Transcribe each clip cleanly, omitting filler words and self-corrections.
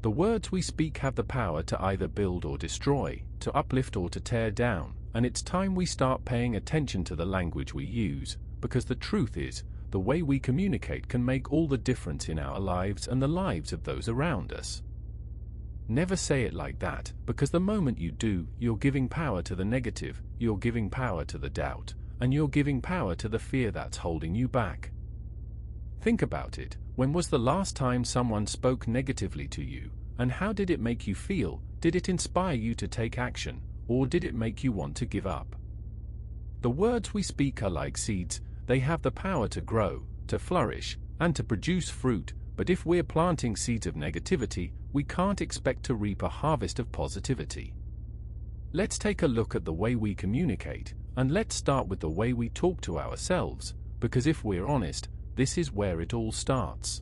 The words we speak have the power to either build or destroy, to uplift or to tear down, and it's time we start paying attention to the language we use, because the truth is, the way we communicate can make all the difference in our lives and the lives of those around us. Never say it like that, because the moment you do, you're giving power to the negative, you're giving power to the doubt, and you're giving power to the fear that's holding you back. Think about it. When was the last time someone spoke negatively to you, and how did it make you feel? Did it inspire you to take action, or did it make you want to give up? The words we speak are like seeds. They have the power to grow, to flourish, and to produce fruit, but if we're planting seeds of negativity, we can't expect to reap a harvest of positivity. Let's take a look at the way we communicate, and let's start with the way we talk to ourselves, because if we're honest, this is where it all starts.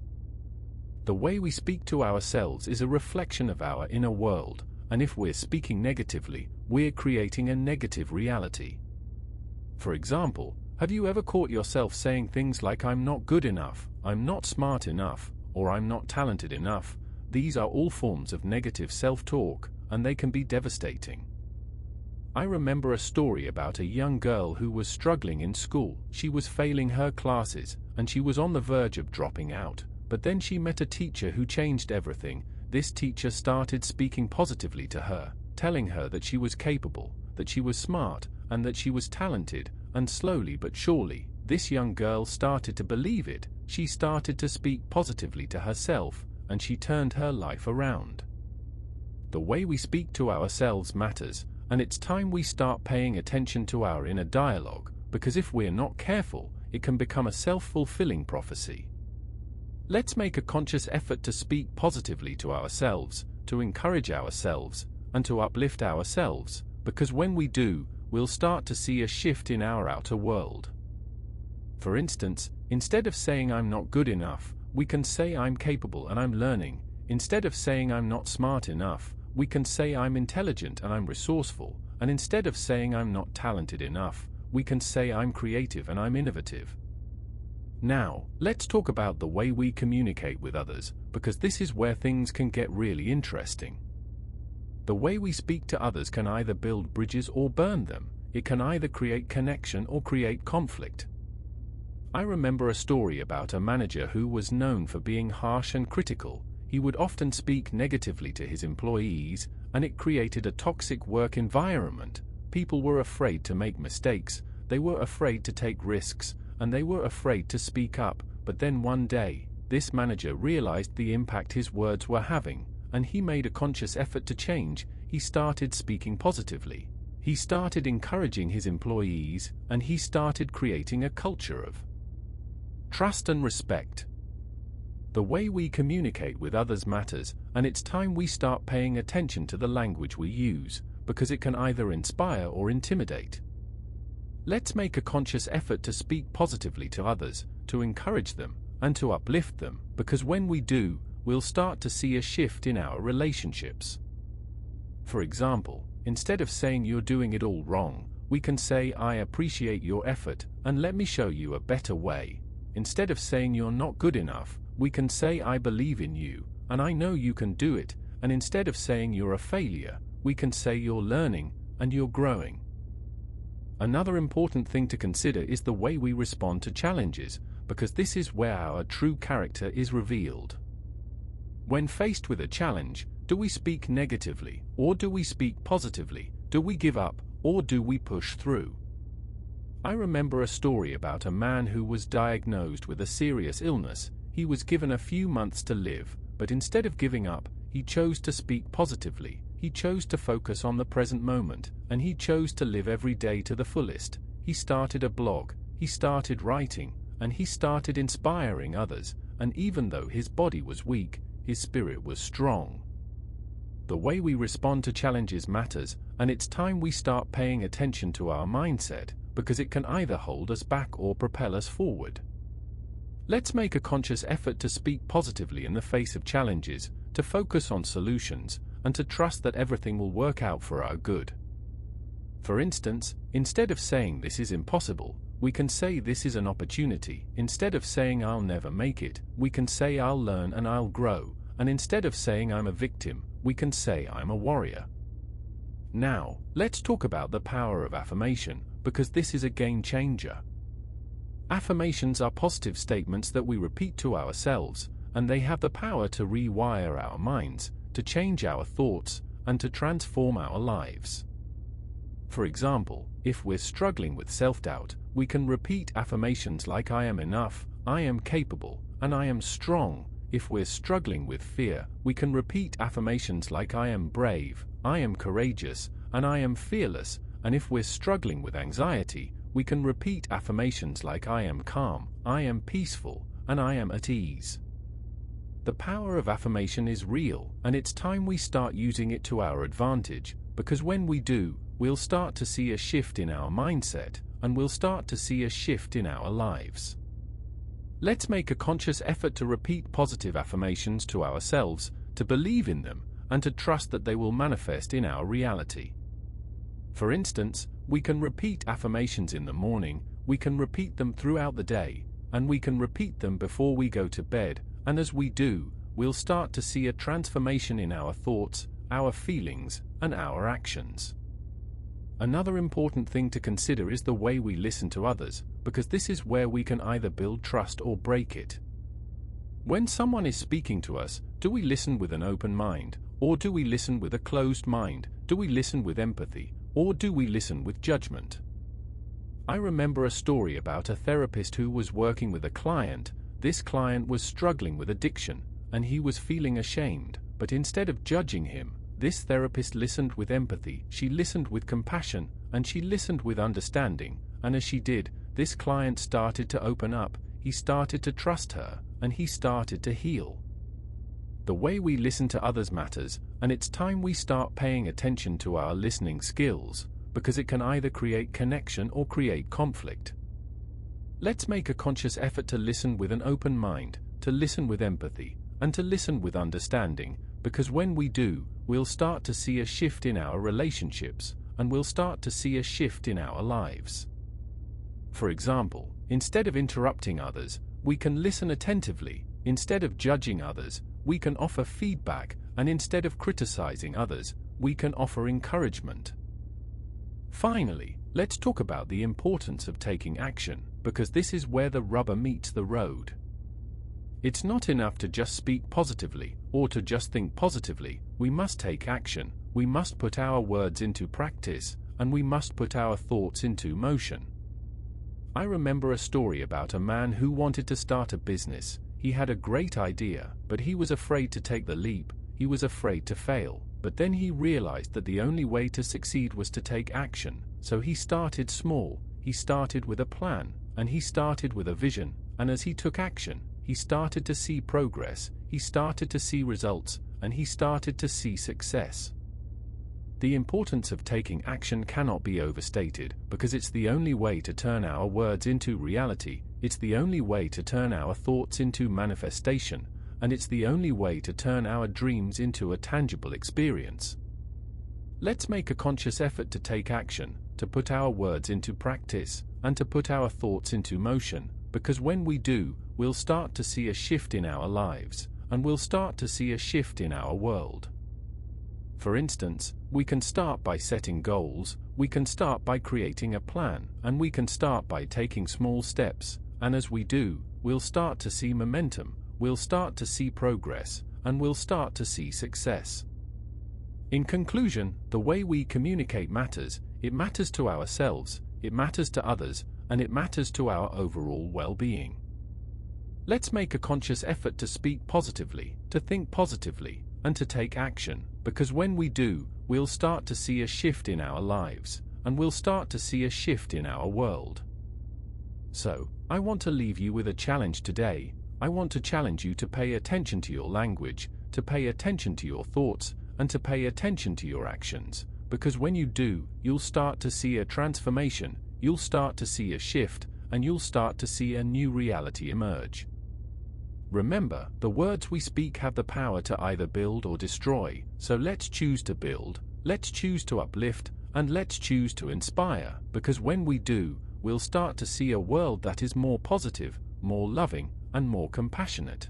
The way we speak to ourselves is a reflection of our inner world, and if we're speaking negatively, we're creating a negative reality. For example, have you ever caught yourself saying things like "I'm not good enough," "I'm not smart enough," or "I'm not talented enough"? These are all forms of negative self-talk, and they can be devastating. I remember a story about a young girl who was struggling in school. She was failing her classes, and she was on the verge of dropping out. But then she met a teacher who changed everything. This teacher started speaking positively to her, telling her that she was capable, that she was smart, and that she was talented, and slowly but surely, this young girl started to believe it. She started to speak positively to herself, and she turned her life around. The way we speak to ourselves matters, and it's time we start paying attention to our inner dialogue, because if we're not careful, it can become a self-fulfilling prophecy. Let's make a conscious effort to speak positively to ourselves, to encourage ourselves, and to uplift ourselves, because when we do, we'll start to see a shift in our outer world. For instance, instead of saying "I'm not good enough," we can say "I'm capable and I'm learning." Instead of saying "I'm not smart enough," we can say "I'm intelligent and I'm resourceful." And instead of saying "I'm not talented enough," we can say "I'm creative and I'm innovative." Now, let's talk about the way we communicate with others, because this is where things can get really interesting. The way we speak to others can either build bridges or burn them. It can either create connection or create conflict. I remember a story about a manager who was known for being harsh and critical. He would often speak negatively to his employees, and it created a toxic work environment. People were afraid to make mistakes, they were afraid to take risks, and they were afraid to speak up. But then one day, this manager realized the impact his words were having, and he made a conscious effort to change. He started speaking positively. He started encouraging his employees, and he started creating a culture of trust and respect. The way we communicate with others matters, and it's time we start paying attention to the language we use, because it can either inspire or intimidate. Let's make a conscious effort to speak positively to others, to encourage them, and to uplift them, because when we do, we'll start to see a shift in our relationships. For example, instead of saying "you're doing it all wrong," we can say "I appreciate your effort, and let me show you a better way." Instead of saying "you're not good enough," we can say "I believe in you, and I know you can do it." And instead of saying "you're a failure," we can say "you're learning, and you're growing." Another important thing to consider is the way we respond to challenges, because this is where our true character is revealed. When faced with a challenge, do we speak negatively, or do we speak positively? Do we give up, or do we push through? I remember a story about a man who was diagnosed with a serious illness. He was given a few months to live, but instead of giving up, he chose to speak positively. He chose to focus on the present moment, and he chose to live every day to the fullest. He started a blog, he started writing, and he started inspiring others, and even though his body was weak, his spirit was strong. The way we respond to challenges matters, and it's time we start paying attention to our mindset, because it can either hold us back or propel us forward. Let's make a conscious effort to speak positively in the face of challenges, to focus on solutions, and to trust that everything will work out for our good. For instance, instead of saying "this is impossible," we can say "this is an opportunity." Instead of saying "I'll never make it," we can say "I'll learn and I'll grow." and instead of saying I'm a victim, we can say I'm a warrior. Now, let's talk about the power of affirmation, because this is a game changer. Affirmations are positive statements that we repeat to ourselves, and they have the power to rewire our minds, to change our thoughts, and to transform our lives. For example, if we're struggling with self-doubt, we can repeat affirmations like I am enough, I am capable, and I am strong. If we're struggling with fear, we can repeat affirmations like I am brave, I am courageous, and I am fearless. And if we're struggling with anxiety, we can repeat affirmations like I am calm, I am peaceful, and I am at ease. The power of affirmation is real, and it's time we start using it to our advantage, because when we do, we'll start to see a shift in our mindset, and we'll start to see a shift in our lives. Let's make a conscious effort to repeat positive affirmations to ourselves, to believe in them, and to trust that they will manifest in our reality. For instance, we can repeat affirmations in the morning, we can repeat them throughout the day, and we can repeat them before we go to bed, and as we do, we'll start to see a transformation in our thoughts, our feelings, and our actions. Another important thing to consider is the way we listen to others, because this is where we can either build trust or break it. When someone is speaking to us, do we listen with an open mind, or do we listen with a closed mind? Do we listen with empathy, or do we listen with judgment? I remember a story about a therapist who was working with a client. This client was struggling with addiction, and he was feeling ashamed, but instead of judging him, this therapist listened with empathy, she listened with compassion, and she listened with understanding, and as she did, this client started to open up, he started to trust her, and he started to heal. The way we listen to others matters, and it's time we start paying attention to our listening skills, because it can either create connection or create conflict. Let's make a conscious effort to listen with an open mind, to listen with empathy, and to listen with understanding, because when we do, we'll start to see a shift in our relationships, and we'll start to see a shift in our lives. For example, instead of interrupting others, we can listen attentively. Instead of judging others, we can offer feedback, and instead of criticizing others, we can offer encouragement. Finally, let's talk about the importance of taking action, because this is where the rubber meets the road. It's not enough to just speak positively, or to just think positively. We must take action, we must put our words into practice, and we must put our thoughts into motion. I remember a story about a man who wanted to start a business. He had a great idea, but he was afraid to take the leap, he was afraid to fail. But then he realized that the only way to succeed was to take action, so he started small, he started with a plan, and he started with a vision, and as he took action, he started to see progress, he started to see results, and he started to see success. The importance of taking action cannot be overstated, because it's the only way to turn our words into reality, it's the only way to turn our thoughts into manifestation, and it's the only way to turn our dreams into a tangible experience. Let's make a conscious effort to take action, to put our words into practice, and to put our thoughts into motion, because when we do, we'll start to see a shift in our lives, and we'll start to see a shift in our world. For instance, we can start by setting goals, we can start by creating a plan, and we can start by taking small steps, and as we do, we'll start to see momentum, we'll start to see progress, and we'll start to see success. In conclusion, the way we communicate matters. It matters to ourselves, it matters to others, and it matters to our overall well-being. Let's make a conscious effort to speak positively, to think positively, and to take action, because when we do, we'll start to see a shift in our lives, and we'll start to see a shift in our world. So, I want to leave you with a challenge today. I want to challenge you to pay attention to your language, to pay attention to your thoughts, and to pay attention to your actions, because when you do, you'll start to see a transformation, you'll start to see a shift, and you'll start to see a new reality emerge. Remember, the words we speak have the power to either build or destroy, so let's choose to build, let's choose to uplift, and let's choose to inspire, because when we do, we'll start to see a world that is more positive, more loving, and more compassionate.